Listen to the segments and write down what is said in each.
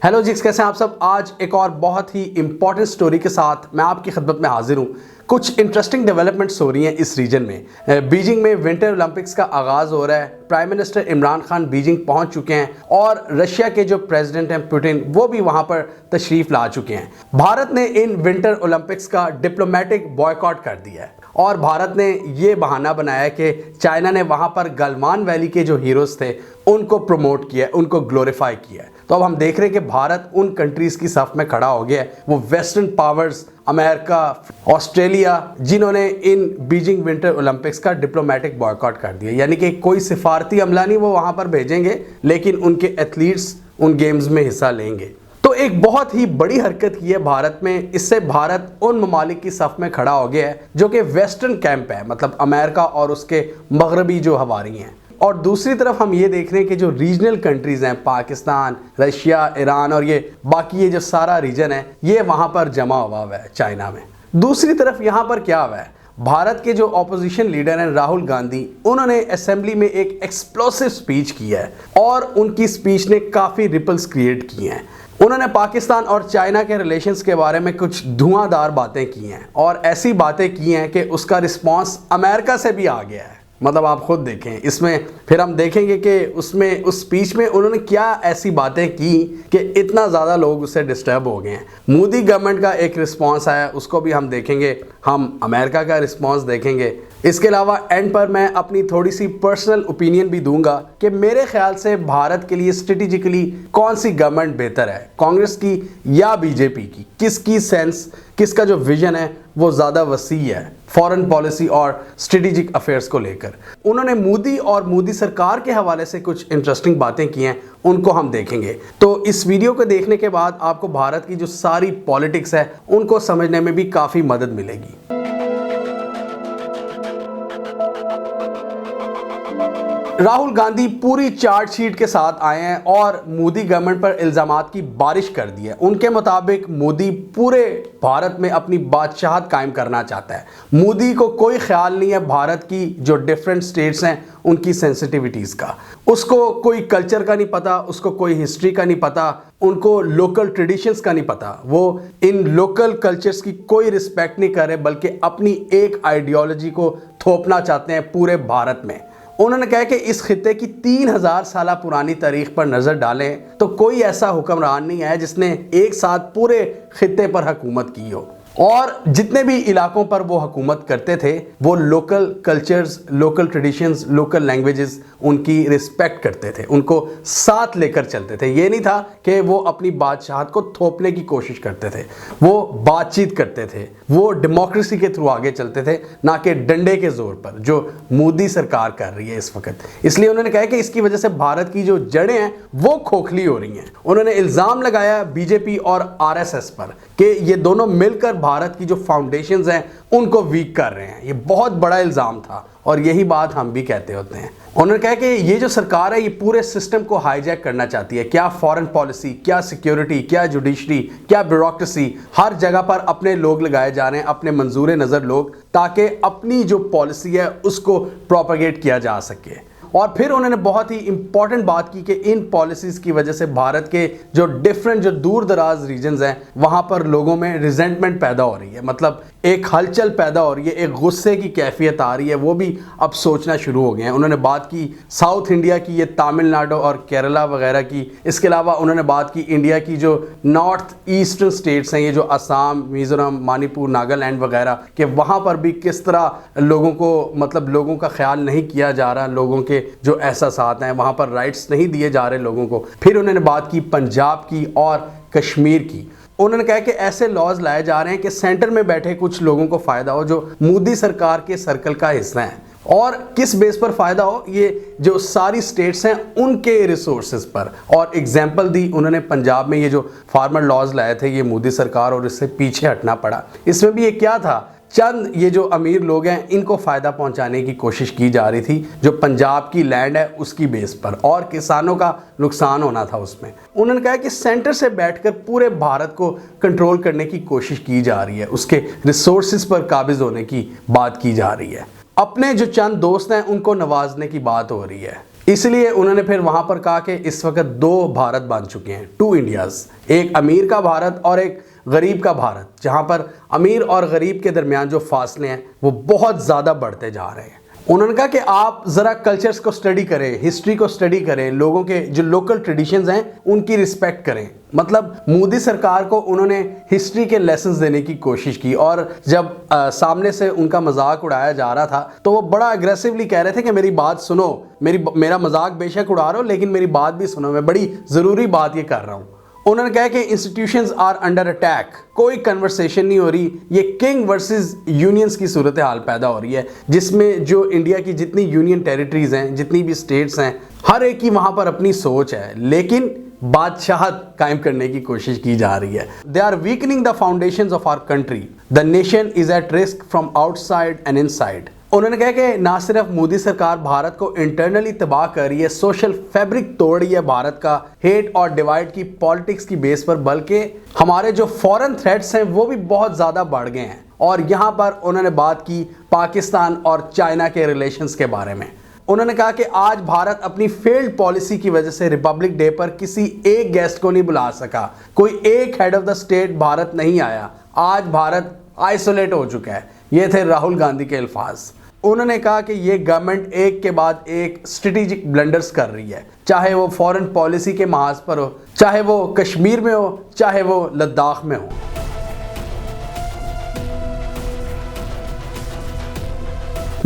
Hello जिक्स, कैसे हैं आप सब। आज एक और बहुत ही इंपॉर्टेंट स्टोरी के साथ मैं आपकी खिदमत में हाजिर हूँ। कुछ इंटरेस्टिंग डेवलपमेंट्स हो रही हैं इस रीजन में। बीजिंग में विंटर ओलंपिक्स का आगाज़ हो रहा है। Prime minister Imran Khan Beijing पहुंच चुके हैं और रशिया के जो प्रेसिडेंट हैं पुतिन, वो भी वहां पर तशरीफ ला चुके हैं। भारत ने इन विंटर ओलंपिक्स का डिप्लोमेटिक बॉयकॉट कर दिया है और भारत ने ये बहाना बनाया कि चाइना ने वहां पर गलवान वैली के जो हीरोज़ थे उनको प्रमोट किया, उनको ग्लोरीफाई किया। तो अब हम देख रहे हैं कि भारत उन कंट्रीज़ की सफ में खड़ा हो गया है, वो वेस्टर्न पावर्स अमेरिका, ऑस्ट्रेलिया, जिन्होंने इन बीजिंग विंटर ओलंपिक्स का डिप्लोमेटिक बॉयकॉट कर दिया। यानी कि कोई सिफारती अमला नहीं वो वहाँ पर भेजेंगे, लेकिन उनके एथलीट्स उन गेम्स में हिस्सा लेंगे। तो एक बहुत ही बड़ी हरकत की है भारत में। इससे भारत उन ममालिक की सफ में खड़ा हो गया है जो कि वेस्टर्न कैंप है, मतलब अमेरिका और उसके मगरबी जो हवारी हैं। और दूसरी तरफ हम ये देख रहे हैं कि जो रीजनल कंट्रीज़ हैं, पाकिस्तान, रशिया, ईरान और ये बाकी ये जो सारा रीजन है, ये वहाँ पर जमा हुआ है चाइना में। दूसरी तरफ यहाँ पर क्या हुआ है, भारत के जो ऑपोजिशन लीडर हैं राहुल गांधी, उन्होंने असेंबली में एक एक्सप्लोसिव स्पीच की है और उनकी स्पीच ने काफ़ी रिपल्स क्रिएट किए हैं। उन्होंने पाकिस्तान और चाइना के रिलेशंस के बारे में कुछ धुआंधार बातें की हैं और ऐसी बातें की हैं कि उसका रिस्पांस अमेरिका से भी आ गया है। मतलब आप खुद देखें, इसमें फिर हम देखेंगे कि उसमें उस स्पीच में उन्होंने क्या ऐसी बातें की कि इतना ज़्यादा लोग उससे डिस्टर्ब हो गए हैं। मोदी गवर्नमेंट का एक रिस्पांस आया, उसको भी हम देखेंगे, हम अमेरिका का रिस्पांस देखेंगे। इसके अलावा एंड पर मैं अपनी थोड़ी सी पर्सनल ओपिनियन भी दूंगा कि मेरे ख्याल से भारत के लिए स्ट्रेटेजिकली कौन सी गवर्नमेंट बेहतर है, कांग्रेस की या बीजेपी की। किसकी सेंस, किसका जो विजन है वो ज़्यादा वसी है फॉरेन पॉलिसी और स्ट्रेटेजिक अफेयर्स को लेकर। उन्होंने मोदी और मोदी सरकार के हवाले से कुछ इंटरेस्टिंग बातें की हैं, उनको हम देखेंगे। तो इस वीडियो को देखने के बाद आपको भारत की जो सारी पॉलिटिक्स है उनको समझने में भी काफ़ी मदद मिलेगी। राहुल गांधी पूरी चार्जशीट के साथ आए हैं और मोदी गवर्नमेंट पर इल्जामात की बारिश कर दी है। उनके मुताबिक मोदी पूरे भारत में अपनी बादशाहत कायम करना चाहता है। मोदी को कोई ख्याल नहीं है भारत की जो डिफरेंट स्टेट्स हैं उनकी सेंसिटिविटीज़ का। उसको कोई कल्चर का नहीं पता, उसको कोई हिस्ट्री का नहीं पता, उनको लोकल ट्रेडिशंस का नहीं पता। वो इन लोकल कल्चर्स की कोई रिस्पेक्ट नहीं कर रहे, बल्कि अपनी एक आइडियोलॉजी को थोपना चाहते हैं पूरे भारत में। उन्होंने कहा कि इस खित्ते की 3000 साल पुरानी तारीख पर नज़र डालें तो कोई ऐसा हुक्मरान नहीं है जिसने एक साथ पूरे खित्ते पर हुकूमत की हो, और जितने भी इलाकों पर वो हुकूमत करते थे वो local cultures, local traditions, local languages उनकी रिस्पेक्ट करते थे, उनको साथ लेकर चलते थे। ये नहीं था कि वो अपनी बादशाहत को थोपने की कोशिश करते थे, वो बातचीत करते थे, वो डेमोक्रेसी के थ्रू आगे चलते थे, ना कि डंडे के जोर पर जो मोदी सरकार कर रही है इस वक्त। इसलिए उन्होंने कहा कि इसकी वजह से भारत की जो जड़ें हैं वो खोखली हो रही हैं। उन्होंने इल्ज़ाम लगाया बीजेपी और आरएसएस पर कि ये दोनों मिलकर भारत की जो फाउंडेशंस हैं उनको वीक कर रहे हैं। ये बहुत बड़ा इल्ज़ाम था और यही बात हम भी कहते होते हैं। उन्होंने कहा कि ये जो सरकार है ये पूरे सिस्टम को हाईजैक करना चाहती है। क्या फॉरेन पॉलिसी, क्या सिक्योरिटी, क्या जुडिशरी, क्या ब्यूरोक्रेसी, हर जगह पर अपने लोग लगाए जा रहे हैं, अपने मंजूर नज़र लोग, ताकि अपनी जो पॉलिसी है उसको प्रोपेगेट किया जा सके। और फिर उन्होंने बहुत ही इंपॉर्टेंट बात की कि इन पॉलिसीज़ की वजह से भारत के जो डिफरेंट, जो दूर दराज रीजन्स हैं, वहाँ पर लोगों में रिजेंटमेंट पैदा हो रही है। मतलब एक हलचल पैदा हो रही है, एक गुस्से की कैफियत आ रही है, वो भी अब सोचना शुरू हो गए हैं। उन्होंने बात की साउथ इंडिया की, ये तमिलनाडु और केरला वगैरह की। इसके अलावा उन्होंने बात की इंडिया की जो नॉर्थ ईस्टर्न स्टेट्स हैं, ये जो असम, मिज़ोरम, मणिपुर, नागालैंड वगैरह के, वहाँ पर भी किस तरह लोगों को, मतलब लोगों का ख्याल नहीं किया जा रहा, लोगों के जो एहसासात हैं, वहाँ पर राइट्स नहीं दिए जा रहे लोगों को। फिर उन्होंने बात की पंजाब की और कश्मीर की। उन्होंने कहा कि ऐसे लॉज लाए जा रहे हैं कि सेंटर में बैठे कुछ लोगों को फ़ायदा हो जो मोदी सरकार के सर्कल का हिस्सा हैं, और किस बेस पर फ़ायदा हो, ये जो सारी स्टेट्स हैं उनके रिसोर्सेज पर। और एग्जांपल दी उन्होंने पंजाब में ये जो फार्मर लॉज लाए थे ये मोदी सरकार, और इससे पीछे हटना पड़ा। इसमें भी ये क्या था, चंद ये जो अमीर लोग हैं इनको फ़ायदा पहुंचाने की कोशिश की जा रही थी, जो पंजाब की लैंड है उसकी बेस पर, और किसानों का नुकसान होना था उसमें। उन्होंने कहा कि सेंटर से बैठकर पूरे भारत को कंट्रोल करने की कोशिश की जा रही है, उसके रिसोर्सेज पर काबिज होने की बात की जा रही है। अपने जो चंद दोस्त हैं उनको नवाजने की बात हो रही है। इसलिए उन्होंने फिर वहां पर कहा कि इस वक्त दो भारत बन चुके हैं, टू इंडियाज, एक अमीर का भारत और एक गरीब का भारत, जहां पर अमीर और गरीब के दरमियान जो फासले हैं वो बहुत ज़्यादा बढ़ते जा रहे हैं। उन्होंने कहा कि आप ज़रा कल्चर्स को स्टडी करें, हिस्ट्री को स्टडी करें, लोगों के जो लोकल ट्रेडिशंस हैं उनकी रिस्पेक्ट करें। मतलब मोदी सरकार को उन्होंने हिस्ट्री के लेसन्स देने की कोशिश की, और जब सामने से उनका मजाक उड़ाया जा रहा था तो वो बड़ा अग्रेसिवली कह रहे थे कि मेरी बात सुनो, मेरा मजाक बेशक उड़ा रहा हो लेकिन मेरी बात भी सुनो, मैं बड़ी ज़रूरी बात ये कर रहा हूँ। उन्होंने कहा कि इंस्टीट्यूशंस आर अंडर अटैक, कोई कन्वर्सेशन नहीं हो रही, ये किंग वर्सेस यूनियंस की सूरत हाल पैदा हो रही है, जिसमें जो इंडिया की जितनी यूनियन टेरिटरीज हैं, जितनी भी स्टेट्स हैं, हर एक की वहाँ पर अपनी सोच है, लेकिन बादशाहत कायम करने की कोशिश की जा रही है। They are weakening the foundations of our country, the nation is at risk from outside and inside. उन्होंने कहा कि ना सिर्फ मोदी सरकार भारत को इंटरनली तबाह कर रही है, सोशल फैब्रिक तोड़ रही है भारत का हेट और डिवाइड की पॉलिटिक्स की बेस पर, बल्कि हमारे जो फॉरेन थ्रेट्स हैं वो भी बहुत ज़्यादा बढ़ गए हैं। और यहाँ पर उन्होंने बात की पाकिस्तान और चाइना के रिलेशंस के बारे में। उन्होंने कहा कि आज भारत अपनी फेल्ड पॉलिसी की वजह से रिपब्लिक डे पर किसी एक गेस्ट को नहीं बुला सका, कोई एक head of the state Bharat नहीं आया, आज भारत आइसोलेट हो चुका है। ये थे राहुल गांधी के अल्फाज। उन्होंने कहा कि ये गवर्नमेंट एक के बाद एक स्ट्रेटेजिक ब्लंडर्स कर रही है, चाहे वो फॉरेन पॉलिसी के महाज पर हो, चाहे वो कश्मीर में हो, चाहे वो लद्दाख में हो।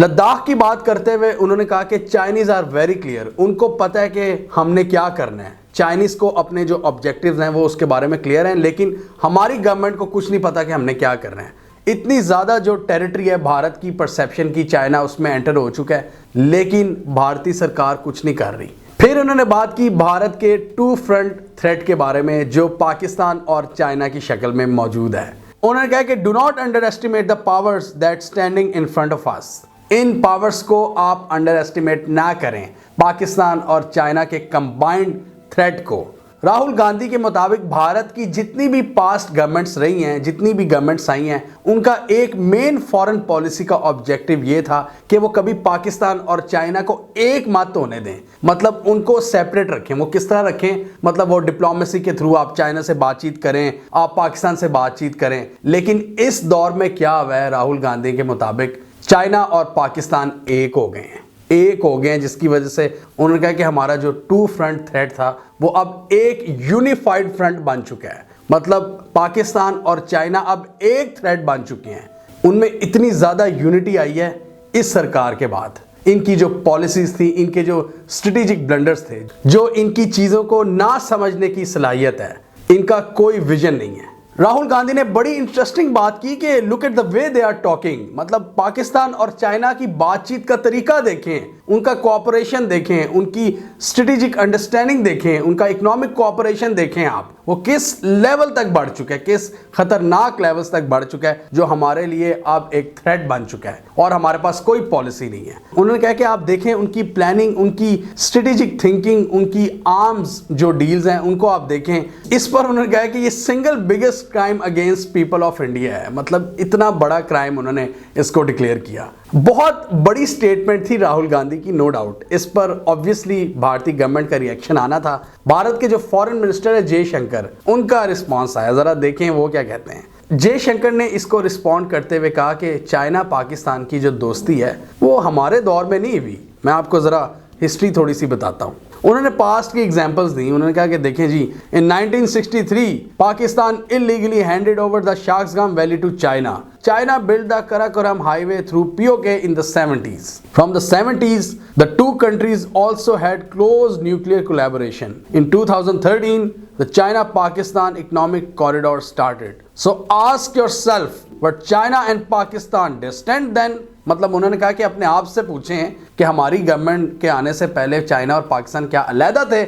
लद्दाख की बात करते हुए उन्होंने कहा कि चाइनीज आर वेरी क्लियर, उनको पता है कि हमने क्या करना है। चाइनीज को अपने जो ऑब्जेक्टिव्स हैं वो उसके बारे में क्लियर हैं, लेकिन हमारी गवर्नमेंट को कुछ नहीं पता कि हमने क्या करना है। इतनी ज़्यादा जो टेरिटरी है भारत की परसेप्शन की, चाइना उसमें एंटर हो चुका है, लेकिन भारतीय सरकार कुछ नहीं कर रही। फिर उन्होंने बात की भारत के टू फ्रंट थ्रेट के बारे में जो पाकिस्तान और चाइना की शक्ल में मौजूद है। उन्होंने कहा कि do not under estimate the powers that standing in front of us, in powers को आप अंडर एस्टिमेट ना करें, पाकिस्तान और चाइना के कंबाइंड थ्रेट को। राहुल गांधी के मुताबिक भारत की जितनी भी पास्ट गवर्नमेंट्स रही हैं, जितनी भी गवर्नमेंट्स आई हैं, उनका एक मेन फॉरेन पॉलिसी का ऑब्जेक्टिव ये था कि वो कभी पाकिस्तान और चाइना को एक मत होने दें, मतलब उनको सेपरेट रखें। वो किस तरह रखें, मतलब वो डिप्लोमेसी के थ्रू आप चाइना से बातचीत करें, आप पाकिस्तान से बातचीत करें। लेकिन इस दौर में क्या हुआ है, राहुल गांधी के मुताबिक चाइना और पाकिस्तान एक हो गए हैं, जिसकी वजह से उन्होंने कहा कि हमारा जो टू फ्रंट थ्रेट था वो अब एक यूनिफाइड फ्रंट बन चुका है। मतलब पाकिस्तान और चाइना अब एक थ्रेट बन चुके हैं। उनमें इतनी ज़्यादा यूनिटी आई है इस सरकार के बाद। इनकी जो पॉलिसीज थी, इनके जो स्ट्रेटेजिक ब्लंडर्स थे, जो इनकी चीज़ों को ना समझने की सलाहियत है, इनका कोई विजन नहीं है। राहुल गांधी ने बड़ी इंटरेस्टिंग बात की कि look at the way they are talking, मतलब पाकिस्तान और चाइना की बातचीत का तरीका देखें, उनका कोऑपरेशन देखें, उनकी स्ट्रेटेजिक अंडरस्टैंडिंग देखें, उनका इकोनॉमिक कोऑपरेशन देखें। आप वो किस लेवल तक बढ़ चुका है, किस खतरनाक लेवल्स तक बढ़ चुका है, जो हमारे लिए अब एक थ्रेट बन चुका है और हमारे पास कोई पॉलिसी नहीं है। उन्होंने कहा कि आप देखें उनकी प्लानिंग, उनकी स्ट्रेटेजिक थिंकिंग, उनकी आर्म्स जो डील्स हैं उनको आप देखें। इस पर उन्होंने कहा कि ये single biggest crime against people of India है, मतलब इतना बड़ा क्राइम उन्होंने इसको डिक्लेयर किया। बहुत बड़ी स्टेटमेंट थी राहुल गांधी की, नो डाउट। इस पर ऑब्वियसली भारतीय गवर्नमेंट का रिएक्शन आना था। भारत के जो फॉरेन मिनिस्टर है जयशंकर, उनका रिस्पांस आया, जरा देखें वो क्या कहते हैं। जयशंकर ने इसको रिस्पॉन्ड करते हुए कहा कि चाइना पाकिस्तान की जो दोस्ती है वो हमारे दौर में नहीं हुई। मैं आपको जरा हिस्ट्री थोड़ी सी बताता हूँ। उन्होंने पास्ट की एग्जांपल्स दी। उन्होंने कहा कि देखें जी, in 1963 Pakistan illegally handed over the Shaksgam valley to China. China built the Karakoram highway through POK in the 70s. From the 70s, the two countries also had close nuclear collaboration. In 2013, the China-Pakistan economic corridor started. So ask yourself, were China and Pakistan distant then? मतलब उन्होंने कहा कि अपने आप से पूछें कि हमारी गवर्नमेंट के आने से पहले चाइना और पाकिस्तान क्या अलग थे?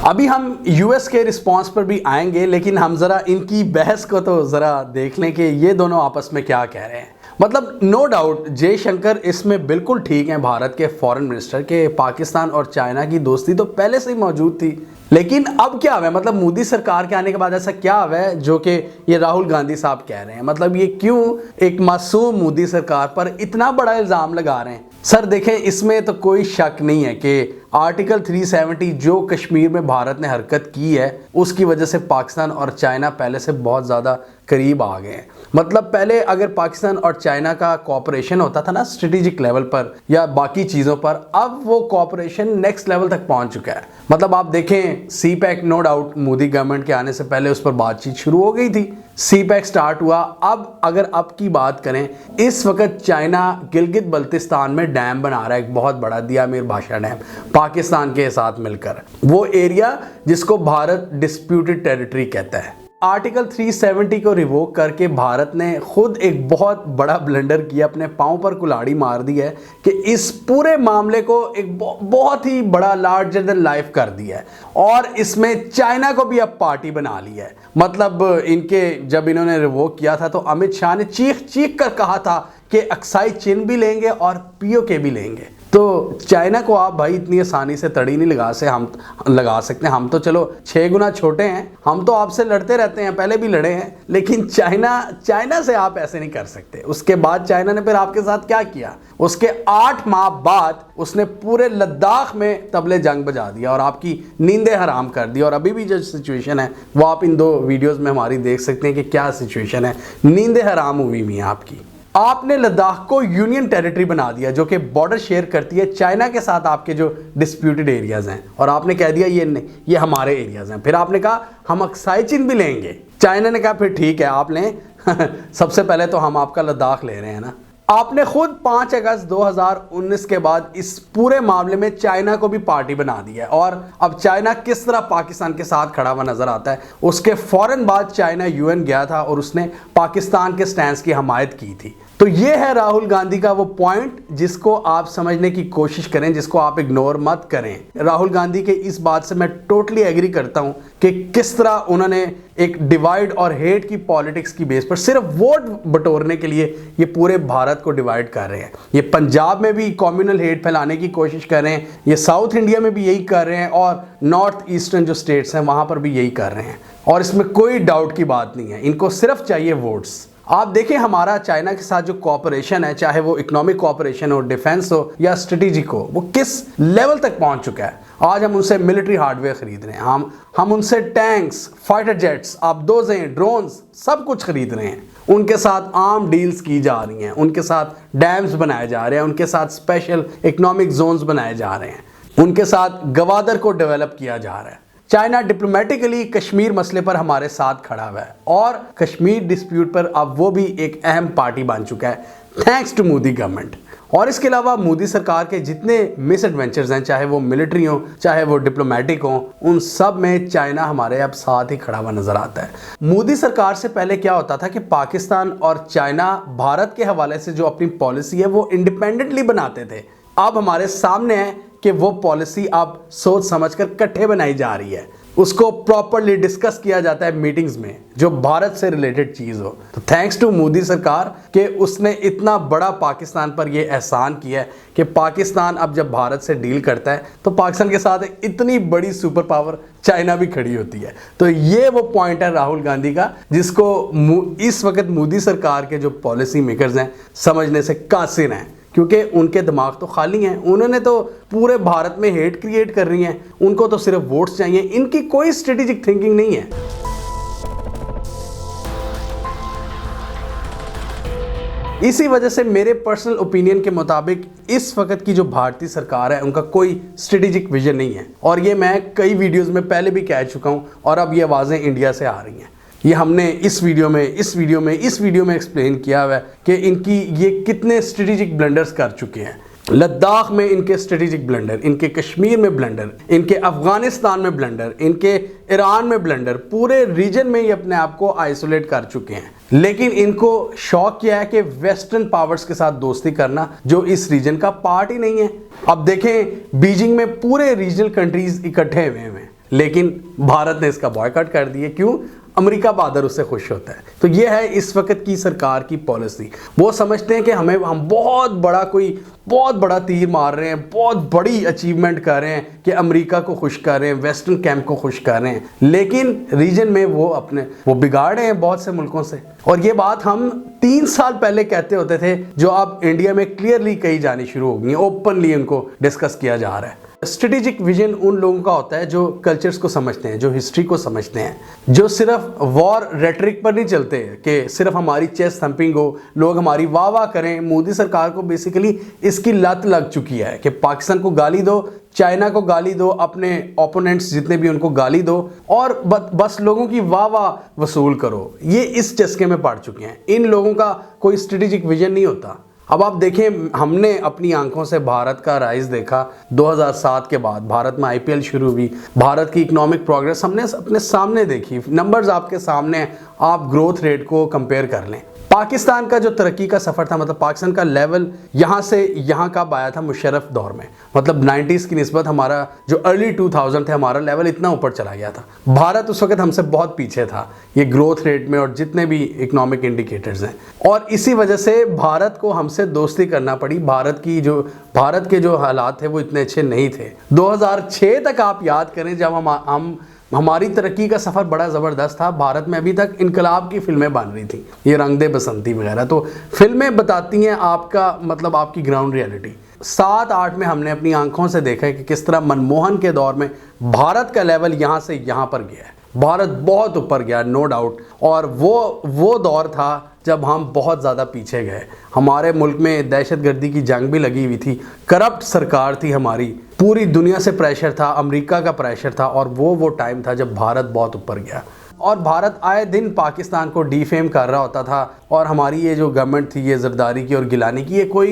अभी हम यूएस के रिस्पांस पर भी आएंगे, लेकिन हम ज़रा इनकी बहस को तो ज़रा देख लें कि ये दोनों आपस में क्या कह रहे हैं। मतलब नो डाउट जयशंकर इसमें बिल्कुल ठीक हैं, भारत के फॉरेन मिनिस्टर के पाकिस्तान और चाइना की दोस्ती तो पहले से ही मौजूद थी। लेकिन अब क्या हुआ है, मतलब मोदी सरकार के आने के बाद ऐसा क्या हुआ है जो कि ये राहुल गांधी साहब कह रहे हैं, मतलब ये क्यों एक मासूम मोदी सरकार पर इतना बड़ा इल्ज़ाम लगा रहे हैं। सर देखें, इसमें तो कोई शक नहीं है कि आर्टिकल 370 जो कश्मीर में भारत ने हरकत की है उसकी वजह से पाकिस्तान और चाइना पहले से बहुत ज़्यादा करीब आ गए हैं। मतलब पहले अगर पाकिस्तान और चाइना का कोऑपरेशन होता था ना स्ट्रेटेजिक लेवल पर या बाकी चीज़ों पर, अब वो कोऑपरेशन नेक्स्ट लेवल तक पहुंच चुका है। मतलब आप देखें CPEC, no doubt Modi government के आने से पहले उस पर बातचीत शुरू हो गई थी, सी पैक स्टार्ट हुआ। अब अगर अब की बात करें, इस वक्त चाइना गिलगित बल्तिस्तान में डैम बना रहा है, एक बहुत बड़ा दिया मीर भाषा डैम, पाकिस्तान के साथ मिलकर, वो एरिया जिसको भारत डिस्प्यूटेड टेरिटरी कहता है। आर्टिकल 370 को रिवोक करके भारत ने खुद एक बहुत बड़ा ब्लंडर किया, अपने पांव पर कुल्हाड़ी मार दी है कि इस पूरे मामले को एक बहुत ही बड़ा लार्जर देन लाइफ कर दिया है और इसमें चाइना को भी अब पार्टी बना लिया है। मतलब इनके जब इन्होंने रिवोक किया था तो अमित शाह ने चीख चीख कर कहा था कि अक्साई चीन भी लेंगे और पीओके भी लेंगे। तो चाइना को आप भाई इतनी आसानी से तड़ी नहीं लगा सकते। हम तो चलो 6 गुना छोटे हैं, हम तो आपसे लड़ते रहते हैं, पहले भी लड़े हैं, लेकिन चाइना से आप ऐसे नहीं कर सकते। उसके बाद चाइना ने फिर आपके साथ क्या किया, उसके 8 माह बाद उसने पूरे लद्दाख में तबले जंग बजा दिया और आपकी नींदें हराम कर दी। और अभी भी जो सिचुएशन है वो आप इन 2 वीडियोज़ में हमारी देख सकते हैं कि क्या सिचुएशन है, नींदें हराम हुई हुई हैं आपकी। आपने लद्दाख को यूनियन टेरिटरी बना दिया जो कि बॉर्डर शेयर करती है चाइना के साथ, आपके जो डिस्प्यूटेड एरियाज हैं, और आपने कह दिया ये हमारे एरियाज हैं। फिर आपने कहा हम अक्साई चीन भी लेंगे, चाइना ने कहा फिर ठीक है आप लें सबसे पहले तो हम आपका लद्दाख ले रहे हैं ना। आपने खुद 5 अगस्त 2019 के बाद इस पूरे मामले में चाइना को भी पार्टी बना दी है और अब चाइना किस तरह पाकिस्तान के साथ खड़ा हुआ नजर आता है। उसके फौरन बाद चाइना यूएन गया था और उसने पाकिस्तान के स्टैंड की हमायत की थी। तो ये है राहुल गांधी का वो पॉइंट जिसको आप समझने की कोशिश करें, जिसको आप इग्नोर मत करें। राहुल गांधी के इस बात से मैं टोटली एग्री करता हूं कि किस तरह उन्होंने एक डिवाइड और हेट की पॉलिटिक्स की बेस पर सिर्फ वोट बटोरने के लिए ये पूरे भारत को डिवाइड कर रहे हैं। ये पंजाब में भी कम्युनल हेट फैलाने की कोशिश कर रहे हैं, ये साउथ इंडिया में भी यही कर रहे हैं और नॉर्थ ईस्टर्न जो स्टेट्स हैं वहां पर भी यही कर रहे हैं। और इसमें कोई डाउट की बात नहीं है, इनको सिर्फ चाहिए वोट्स। आप देखें हमारा चाइना के साथ जो कोऑपरेशन है, चाहे वो इकोनॉमिक कोऑपरेशन हो, डिफेंस हो या स्ट्रेटेजिक हो, वो किस लेवल तक पहुंच चुका है। आज हम उनसे मिलिट्री हार्डवेयर खरीद रहे हैं, हम उनसे tanks, fighter jets, bulldozer, drones सब कुछ खरीद रहे हैं। उनके साथ आर्म डील्स की जा रही हैं, उनके साथ डैम्स बनाए जा रहे हैं, उनके साथ स्पेशल इकोनॉमिक जोन्स बनाए जा रहे हैं, उनके साथ गवादर को डेवलप किया जा रहा है। चाइना डिप्लोमेटिकली कश्मीर मसले पर हमारे साथ खड़ा हुआ है और कश्मीर डिस्प्यूट पर अब वो भी एक अहम पार्टी बन चुका है, थैंक्स टू मोदी गवर्नमेंट। और इसके अलावा मोदी सरकार के जितने मिस एडवेंचर्स हैं, चाहे वो मिलिट्री हो चाहे वो डिप्लोमेटिक हो, उन सब में चाइना हमारे अब साथ ही खड़ा हुआ नजर आता है। मोदी सरकार से पहले क्या होता था कि पाकिस्तान और चाइना भारत के हवाले से जो अपनी पॉलिसी है वो इंडिपेंडेंटली बनाते थे। अब हमारे सामने है कि वो पॉलिसी अब सोच समझकर इकट्ठे बनाई जा रही है, उसको प्रॉपर्ली डिस्कस किया जाता है मीटिंग्स में, जो भारत से रिलेटेड चीज हो। तो थैंक्स टू मोदी सरकार कि उसने इतना बड़ा पाकिस्तान पर यह एहसान किया है कि पाकिस्तान अब जब भारत से डील करता है तो पाकिस्तान के साथ इतनी बड़ी सुपर पावर चाइना भी खड़ी होती है। तो ये वो पॉइंट है राहुल गांधी का जिसको इस वक्त मोदी सरकार के जो पॉलिसी मेकर्स हैं समझने से कासिर हैं, क्योंकि उनके दिमाग तो खाली हैं। उन्होंने तो पूरे भारत में हेट क्रिएट कर रही हैं, उनको तो सिर्फ वोट्स चाहिए, इनकी कोई स्ट्रेटेजिक थिंकिंग नहीं है। इसी वजह से मेरे पर्सनल ओपिनियन के मुताबिक इस वक्त की जो भारतीय सरकार है उनका कोई स्ट्रेटेजिक विजन नहीं है, और ये मैं कई वीडियोस में पहले भी कह चुका हूं और अब ये आवाज़ें इंडिया से आ रही हैं। ये हमने इस वीडियो में एक्सप्लेन किया हुआ है कि इनकी ये कितने स्ट्रेटेजिक ब्लंडर्स कर चुके हैं। लद्दाख में इनके स्ट्रेटेजिक ब्लंडर, इनके कश्मीर में ब्लंडर, इनके अफगानिस्तान में ब्लंडर, इनके ईरान में ब्लंडर, पूरे रीजन में ये अपने आप को आइसोलेट कर चुके हैं। लेकिन इनको शौक क्या है कि वेस्टर्न पावर्स के साथ दोस्ती करना जो इस रीजन का पार्ट ही नहीं है। अब देखें बीजिंग में पूरे रीजनल कंट्रीज इकट्ठे हुए हैं, लेकिन भारत ने इसका बॉयकॉट कर दिया। क्यों? अमेरिका बहादुर उससे खुश होता है। तो ये है इस वक्त की सरकार की पॉलिसी। वो समझते हैं कि हम बहुत बड़ा तीर मार रहे हैं, बहुत बड़ी अचीवमेंट कर रहे हैं कि अमेरिका को खुश कर रहे हैं, वेस्टर्न कैंप को खुश कर रहे हैं, लेकिन रीजन में वो बिगाड़े हैं बहुत से मुल्कों से। और ये बात हम 3 साल पहले कहते होते थे, जो अब इंडिया में क्लियरली कही जानी शुरू हो गई, ओपनली उनको डिस्कस किया जा रहा है। स्ट्रेटेजिक विजन उन लोगों का होता है जो कल्चर्स को समझते हैं, जो हिस्ट्री को समझते हैं, जो सिर्फ वॉर रेटरिक पर नहीं चलते कि सिर्फ हमारी चेस्ट थंपिंग हो, लोग हमारी वाह वाह करें। मोदी सरकार को बेसिकली इसकी लत लग चुकी है कि पाकिस्तान को गाली दो, चाइना को गाली दो, अपने ओपोनेंट्स जितने भी उनको गाली दो और बस लोगों की वाह वाह वसूल करो। ये इस चस्के में पड़ चुके हैं। इन लोगों का कोई स्ट्रेटेजिक विजन नहीं होता। अब आप देखें, हमने अपनी आंखों से भारत का राइज देखा 2007 के बाद। भारत में आईपीएल शुरू हुई, भारत की इकोनॉमिक प्रोग्रेस हमने अपने सामने देखी, नंबर्स आपके सामने हैं, आप ग्रोथ रेट को कंपेयर कर लें। पाकिस्तान का जो तरक्की का सफ़र था, मतलब पाकिस्तान का लेवल यहाँ से यहाँ कब आया था, मुशर्रफ दौर में, मतलब 90s की निस्बत हमारा जो अर्ली 2000 थे, हमारा लेवल इतना ऊपर चला गया था। भारत उस वक्त हमसे बहुत पीछे था ये ग्रोथ रेट में और जितने भी इकोनॉमिक इंडिकेटर्स हैं, और इसी वजह से भारत को हमसे दोस्ती करना पड़ी। भारत के जो हालात थे वो इतने अच्छे नहीं थे। 2006 तक आप याद करें, जब हमारी तरक्की का सफ़र बड़ा ज़बरदस्त था। भारत में अभी तक इनकलाब की फिल्में बन रही थी, ये रंग दे बसंती वगैरह, तो फिल्में बताती हैं आपकी ग्राउंड रियलिटी। 7-8 में हमने अपनी आंखों से देखा है कि किस तरह मनमोहन के दौर में भारत का लेवल यहाँ से यहाँ पर गया है। भारत बहुत ऊपर गया, नो डाउट। और वो दौर था जब हम बहुत ज़्यादा पीछे गए। हमारे मुल्क में दहशतगर्दी की जंग भी लगी हुई थी, करप्ट सरकार थी हमारी, पूरी दुनिया से प्रेशर था, अमेरिका का प्रेशर था, और वो टाइम था जब भारत बहुत ऊपर गया। और भारत आए दिन पाकिस्तान को डिफेम कर रहा होता था, और हमारी ये जो गवर्नमेंट थी, ये जरदारी की और गिलानी की, ये कोई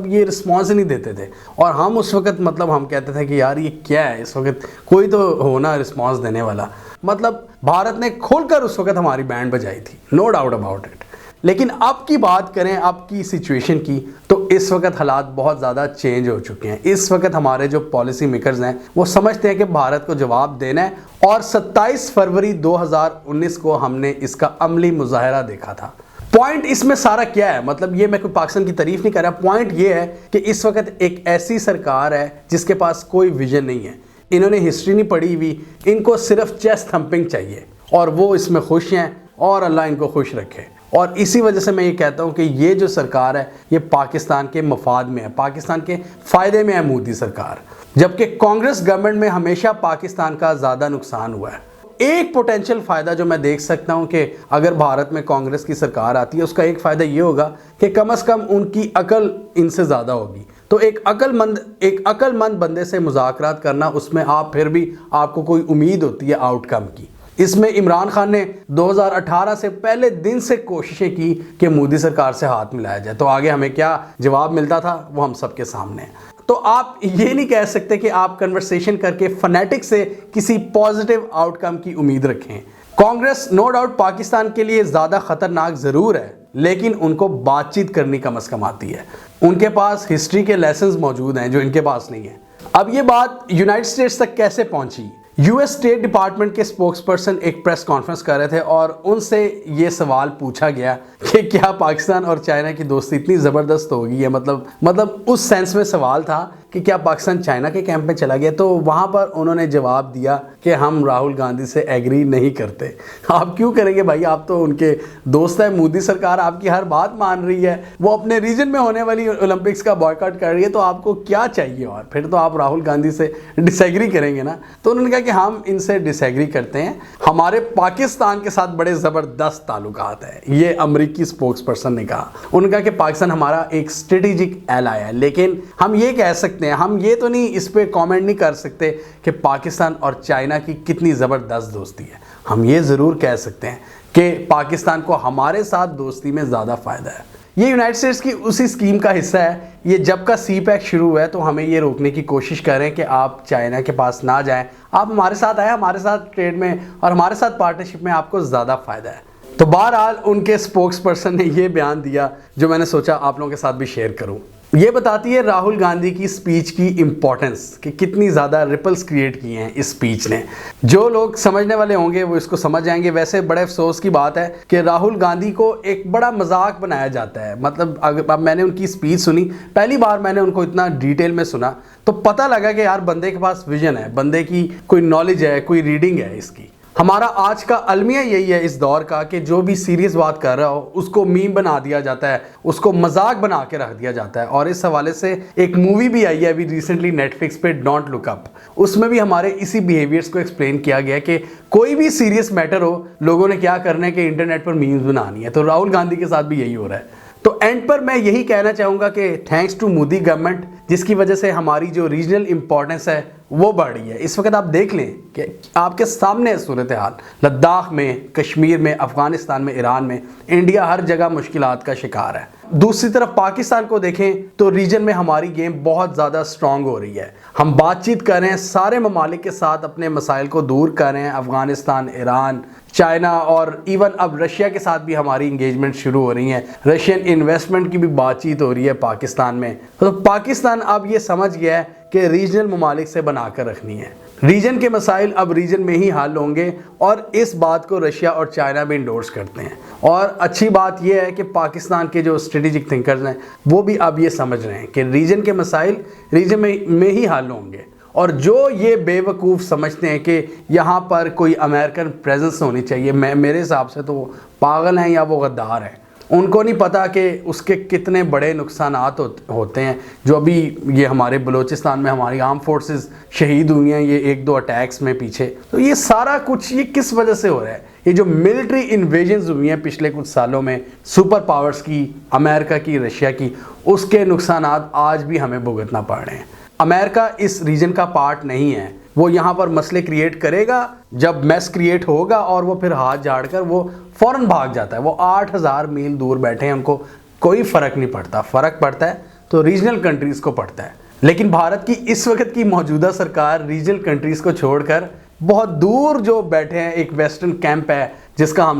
ये रिस्पॉन्स नहीं देते थे। और हम उस वक्त हम कहते थे कि यार ये क्या है, इस वक्त कोई तो होना रिस्पॉन्स देने वाला। भारत ने खोलकर उस वक्त हमारी बैंड बजाई थी, नो डाउट अबाउट इट। लेकिन अब की बात करें, अब की सिचुएशन की, तो इस वक्त हालात बहुत ज़्यादा चेंज हो चुके हैं। इस वक्त हमारे जो पॉलिसी मेकर्स हैं वो समझते हैं कि भारत को जवाब देना है, और 27 फरवरी 2019 को हमने इसका अमली मुजाहरा देखा था। पॉइंट इसमें सारा क्या है, ये मैं कोई पाकिस्तान की तारीफ नहीं कर रहा, पॉइंट ये है कि इस वक्त एक ऐसी सरकार है जिसके पास कोई विजन नहीं है। इन्होंने हिस्ट्री नहीं पढ़ी हुई, इनको सिर्फ चेस्ट थंपिंग चाहिए, और वो इसमें खुश हैं, और अल्लाह इनको खुश रखे। और इसी वजह से मैं ये कहता हूँ कि ये जो सरकार है ये पाकिस्तान के मफाद में है, पाकिस्तान के फ़ायदे में है मोदी सरकार, जबकि कांग्रेस गवर्नमेंट में हमेशा पाकिस्तान का ज़्यादा नुकसान हुआ है। एक पोटेंशियल फ़ायदा जो मैं देख सकता हूँ कि अगर भारत में कांग्रेस की सरकार आती है, उसका एक फ़ायदा ये होगा कि कम से कम उनकी अकल इनसे ज़्यादा होगी। तो एक अकलमंद बंदे से मुज़ाकरात करना, उसमें फिर भी आपको कोई उम्मीद होती है आउटकम की। इसमें इमरान खान ने 2018 से पहले दिन से कोशिशें की कि मोदी सरकार से हाथ मिलाया जाए, तो आगे हमें क्या जवाब मिलता था वो हम सबके सामने है। तो आप ये नहीं कह सकते कि आप कन्वर्सेशन करके फनेटिक से किसी पॉजिटिव आउटकम की उम्मीद रखें। कांग्रेस नो डाउट पाकिस्तान के लिए ज़्यादा ख़तरनाक ज़रूर है, लेकिन उनको बातचीत करनी कम से कम आती है। उनके पास हिस्ट्री के लेसन्स मौजूद हैं जो इनके पास नहीं है। अब ये बात यूनाइटेड स्टेट्स तक कैसे पहुंची? यूएस स्टेट डिपार्टमेंट के स्पोक्सपर्सन एक प्रेस कॉन्फ्रेंस कर रहे थे, और उनसे ये सवाल पूछा गया कि क्या पाकिस्तान और चाइना की दोस्ती इतनी ज़बरदस्त हो गई है, मतलब उस सेंस में सवाल था कि क्या पाकिस्तान चाइना के कैंप में चला गया। तो वहाँ पर उन्होंने जवाब दिया कि हम राहुल गांधी से एग्री नहीं करते। आप क्यों करेंगे भाई, आप तो उनके दोस्त हैं, मोदी सरकार आपकी हर बात मान रही है, वो अपने रीजन में होने वाली ओलंपिक्स का बॉयकॉट कर रही है, तो आपको क्या चाहिए? और फिर तो आप राहुल गांधी से डिसएग्री करेंगे ना। तो उन्होंने कहा कि हम इनसे डिसएग्री करते हैं, हमारे पाकिस्तान के साथ बड़े ज़बरदस्त ताल्लुकात है, ये अमेरिकी स्पोक्सपर्सन ने कहा। उन्होंने कहा कि पाकिस्तान हमारा एक स्ट्रेटेजिक एलाय है, लेकिन हम ये कह सकते हैं, हम ये तो नहीं इस पे कमेंट नहीं कर सकते कि पाकिस्तान और चाइना की कितनी ज़बरदस्त दोस्ती है। हम ये ज़रूर कह सकते हैं कि पाकिस्तान को हमारे साथ दोस्ती में ज़्यादा फ़ायदा है। ये यूनाइटेड स्टेट्स की उसी स्कीम का हिस्सा है। ये जब का CPEC शुरू हुआ है, तो हमें ये रोकने की कोशिश करें कि आप चाइना के पास ना जाएं, आप हमारे साथ आए, हमारे साथ ट्रेड में और हमारे साथ पार्टनरशिप में आपको ज़्यादा फ़ायदा है। तो बहरहाल उनके स्पोक्सपर्सन ने ये बयान दिया जो मैंने सोचा आप लोगों के साथ भी शेयर करूं। ये बताती है राहुल गांधी की स्पीच की इंपॉर्टेंस कि कितनी ज़्यादा रिपल्स क्रिएट किए हैं इस स्पीच ने। जो लोग समझने वाले होंगे वो इसको समझ जाएंगे। वैसे बड़े अफसोस की बात है कि राहुल गांधी को एक बड़ा मजाक बनाया जाता है। मतलब अब मैंने उनकी स्पीच सुनी, पहली बार मैंने उनको इतना डिटेल में सुना तो पता लगा कि यार बंदे के पास विजन है, बंदे की कोई नॉलेज है, कोई रीडिंग है इसकी। हमारा आज का अलमिया यही है इस दौर का कि जो भी सीरियस बात कर रहा हो उसको मीम बना दिया जाता है, उसको मजाक बना के रख दिया जाता है। और इस हवाले से एक मूवी भी आई है अभी रिसेंटली नेटफ्लिक्स पे, डोंट लुक अप। उसमें भी हमारे इसी बिहेवियर्स को एक्सप्लेन किया गया कि कोई भी सीरियस मैटर हो, लोगों ने क्या करना है कि इंटरनेट पर मीम्स बनानी है। तो राहुल गांधी के साथ भी यही हो रहा है। तो एंड पर मैं यही कहना चाहूँगा कि थैंक्स टू मोदी गवर्नमेंट, जिसकी वजह से हमारी जो रीजनल इंपॉर्टेंस है वो बढ़ रही है। इस वक्त आप देख लें कि आपके सामने सूरत हाल, लद्दाख में, कश्मीर में, अफगानिस्तान में, ईरान में, इंडिया हर जगह मुश्किलात का शिकार है। दूसरी तरफ पाकिस्तान को देखें तो रीजन में हमारी गेम बहुत ज़्यादा स्ट्रांग हो रही है। हम बातचीत कर रहे हैं सारे ममालिक के साथ, अपने मसाइल को दूर कर रहे हैं। अफगानिस्तान, ईरान, चाइना और इवन अब रशिया के साथ भी हमारी इंगेजमेंट शुरू हो रही है। रशियन इन्वेस्टमेंट की भी बातचीत हो रही है पाकिस्तान में। तो पाकिस्तान अब ये समझ गया है कि रीजनल ममालिक से बनाकर रखनी है। रीजन के मसाइल अब रीजन में ही हल होंगे और इस बात को रशिया और चाइना भी इंडोर्स करते हैं। और अच्छी बात यह है कि पाकिस्तान के जो स्ट्रेटेजिक थिंकर्स हैं वो भी अब ये समझ रहे हैं कि रीजन के मसाइल रीजन में ही हल होंगे। और जो ये बेवकूफ़ समझते हैं कि यहाँ पर कोई अमेरिकन प्रेजेंस होनी चाहिए, मेरे हिसाब से तो वो पागल हैं या वो गद्दार हैं। उनको नहीं पता कि उसके कितने बड़े नुकसानात होते हैं। जो अभी ये हमारे बलूचिस्तान में हमारी आर्म फोर्सेस शहीद हुई हैं ये 1-2 अटैक्स में पीछे, तो ये सारा कुछ ये किस वजह से हो रहा है? ये जो मिलिट्री इन्वेजन्स हुई हैं पिछले कुछ सालों में सुपर पावर्स की, अमेरिका की, रशिया की, उसके नुकसानात आज भी हमें भुगतना पड़ रहे हैं। अमेरिका इस रीजन का पार्ट नहीं है। वो यहाँ पर मसले क्रिएट करेगा, जब मैस क्रिएट होगा और वो फिर हाथ झाड़कर वो फ़ौरन भाग जाता है। वो 8000 मील दूर बैठे हैं, उनको कोई फ़र्क नहीं पड़ता। फ़र्क पड़ता है तो रीजनल कंट्रीज़ को पड़ता है। लेकिन भारत की इस वक्त की मौजूदा सरकार रीजनल कंट्रीज़ को छोड़कर बहुत दूर जो बैठे हैं, एक वेस्टर्न कैंप है जिसका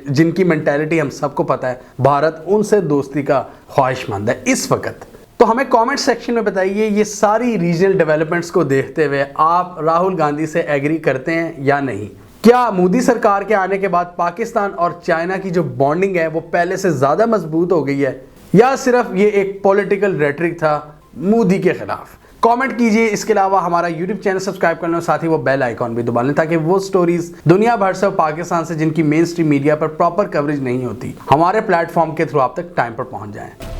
जिनकी मेंटालिटी हम सबको पता है, भारत उनसे दोस्ती का ख्वाहिशमंद है इस वक्त। तो हमें कमेंट सेक्शन में बताइए, ये सारी रीजनल डेवलपमेंट्स को देखते हुए आप राहुल गांधी से एग्री करते हैं या नहीं? क्या मोदी सरकार के आने के बाद पाकिस्तान और चाइना की जो बॉन्डिंग है वो पहले से ज़्यादा मजबूत हो गई है, या सिर्फ ये एक पॉलिटिकल रेटरिक था मोदी के खिलाफ? कमेंट कीजिए। इसके अलावा हमारा यूट्यूब चैनल सब्सक्राइब कर लें और साथ ही वो बेल आइकॉन भी दबा लें ताकि वो स्टोरीज दुनिया भर से, पाकिस्तान से, जिनकी मेन स्ट्रीम मीडिया पर प्रॉपर कवरेज नहीं होती, हमारे प्लेटफॉर्म के थ्रू आप तक टाइम पर पहुंच जाएं।